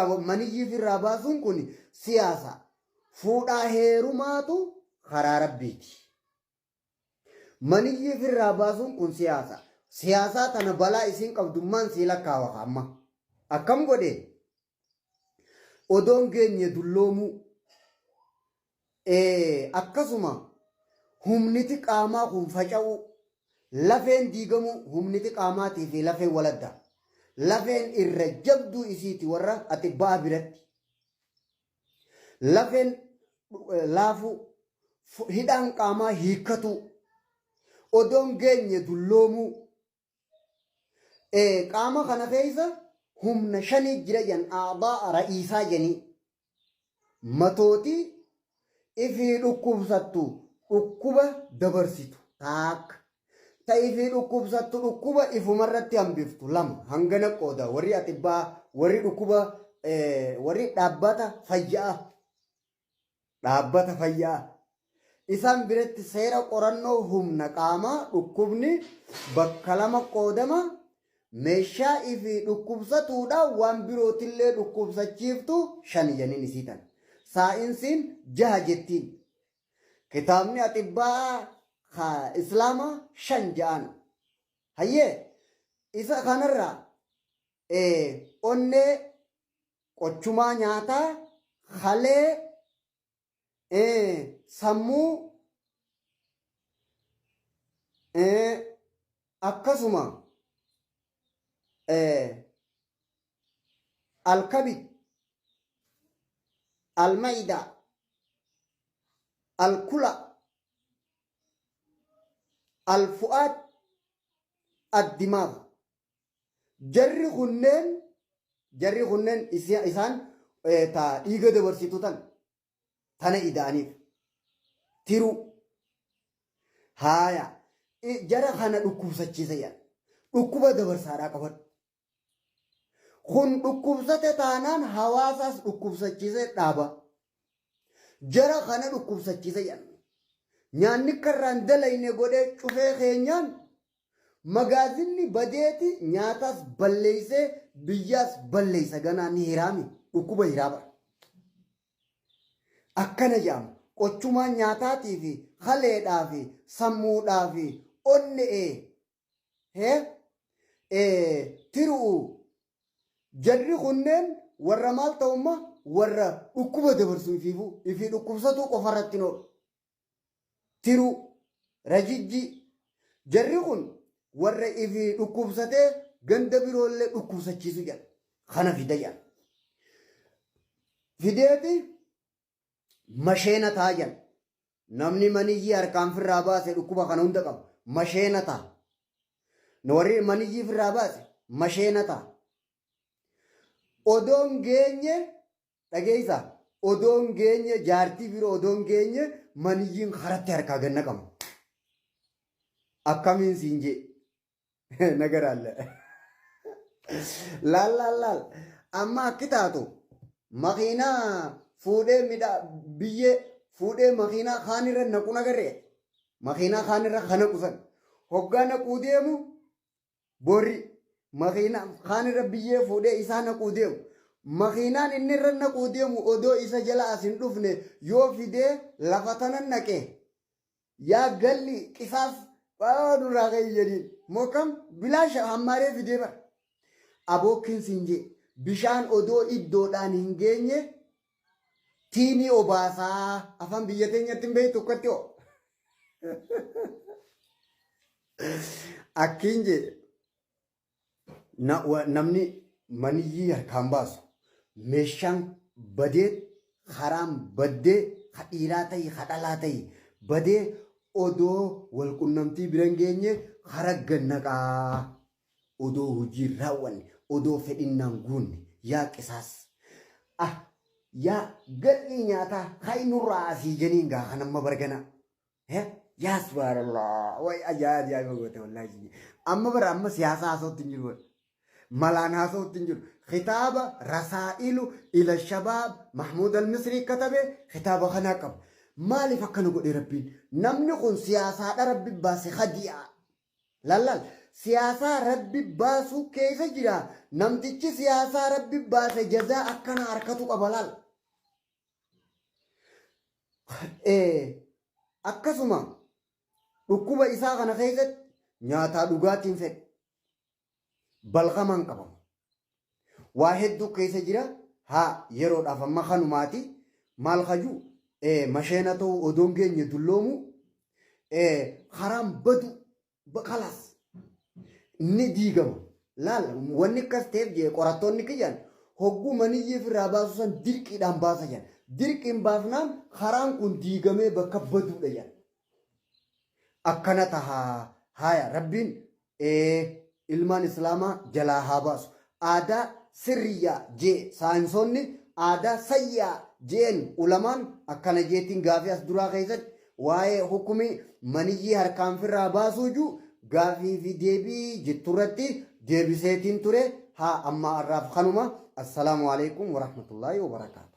Hoggaa maniyyi firraa baasuun kun siyaasa. Fuudhaa heerumaatu karaa rabbiiti. Maniyyi firraa baasuun kun siyaasa. Siyaasaa tana balaa isiin qabdummaan sii lakkaawa amma. Akkam godhe odoon geenye dulloomuu akkasuma humniti qaamaa kun faca'uu lafeen diigamuu humniti qaamaatii fi lafeen waladda. Lafeen irra jabduu isiiti warra atibbaa biratti. Lafeen laafuu hidhaan qaamaa hiikkatu odoon geenye dulloomuu qaama kana keessa humna shanii jira jan aadaa ra'iisaa janii matootii ifii dhukkubsattu dhukkuba dabarsitu taakka ta ifii dhukkubsattu dhukkuba ifumarratti hambiftu lama hangana qooda warri atibbaa warri dhukkuba warri dhaabbata fayyaa isaan biratti seera qorannoo humna qaamaa dhukkubni bakka lama qoodama meeshaa ifii dhukkubsatuudha waan birootillee dhukkubsachiiftu shan janiin isiitan saayinsiin 6 jettiin kitaabni atibbaa islaama 5 ja'an hayyee isa kanarraa onnee qochumaa nyaataa halee sammuu akkasuma الكبد المعدة الكلى الفؤاد الدماغ جري خنن إسان تا إيجا دبرسيتو تنا إدانيف تيرو هايا جرى خانا ركوب سچيزيا ركوب دبرسارا كبر خون dhukkubsate taanaan hawaasaas dhukkubsachiise dhaaba jara kana dhukkubsachiise yan nyaanni karraan dalayne godhee cufee keenyaan magaazinni badeeti nyaataas balleeyse biyyaas balleeysa ganaa ni hiraami dhukkuba hiraaba akkana jaam qochumaan nyaataatii fi haleedhaa fi sammuudhaa fi onne'ee tiruu jarri kunneen warra maal ta'umma warra dhukkuba dabarsu ifii dhukkubsatu qofarratti noodha. Tiru rajijji jarri kun warra ifii dhukkubsatee ganda biroollee dhukkubsachiisu jedha. Kana fida jedha. Fideeti masheena ta'a jedha. Namni maniyyii harkaan firraa baase dhukkuba kana hunda qaba. Masheena ta'a. Warri maniyyii firraa baase masheena ta'a. Odoon geenye dhageessa odoon geenye jaartii biroo odoon geenye maniyyiin karatti harkaa ganna qaba. Akkamiin siin jee nagaraalle. Laal amma akki taatu makiinaa fuudhee biyyee fuudhee makiinaa kaanirra naqu nagarree makiinaa kaanirra kana qusan hoggaa naquu deemu borri. Makiina kaanirra biyyee fuudhee isaa naquu deemu. Makiinaan inni irra naquu deemu odoo isa jala asin dhufne yoo fidee lafa tanan naqee yaa galli qisaas nurraa ka'e jedhiin mookam bilaasha hammaaree fidee bara. Abookkiin siin jee bishaan odoo iddoodhaan hin geenye tiinii obaasaa afaan biyya teenyatti hin beektu tokkotti hoo. Akkiin jee. Namni maniyyii harkaan baasu meeshaan badee haraan baddee hadhiiraa ta'e hadhalaa ta'e badee odoo wal qunnamtii bira hin geenye hara gannaqaa odoo hojii raawwanne odoo fedhinnaan guunne yaa qisaas yaa galii nyaataa hainurraa asii janiin gaa kanamma bargana yaa subhaanallah way ajaa'iba goote wallaahi amma bara amma siyaasa haasawutti hin jiru ملان هاسو تنجر خطاب رسائل إلى الشباب محمود المصري كتبه خطاب خناقب مالي فكنو قد ربين نمني قن سياسة ربي باسي خديعة لا siyaasaa rabbi baasuu keessa jira. Namtichi siyaasaa rabbi baase jazaa akkana harkatu qaba laal. Akkasuma dhukkuba isaa kana keessatti nyaataa dhugaatiin fedhe balqamaan qabamu. Waa hedduu keessa jira. Haa yeroodhaaf amma kanumaati maal hajuu masheena ta'uu odoon geenye dulloomu karaan badu kalaas ni diigama. Laal wanni akkas ta'eef jee qorattoonni kiyyaan hogguu maniyyeef irraa baasu san dirqiidhaan baasa jedhan. Dirqiin baafnaan karaan kun diigamee bakka baduudha jedhan. Akkana tahaa haaya rabbiin ilmaan islaamaa jalaa haa baasu. Aadaa sirriyaa jee saayinsoonni aadaa sayyaa jeen ulamaan akkana jeetiin gaafii as duraa keessatti waa'ee hukumii maniyyii harkaan firraa baasuu juu gaafii fi deebii jetturratti deebiseetiin ture haa amma arraaf kanuma. Assalaamu alaikum warahmatullaahi wabarakaatu.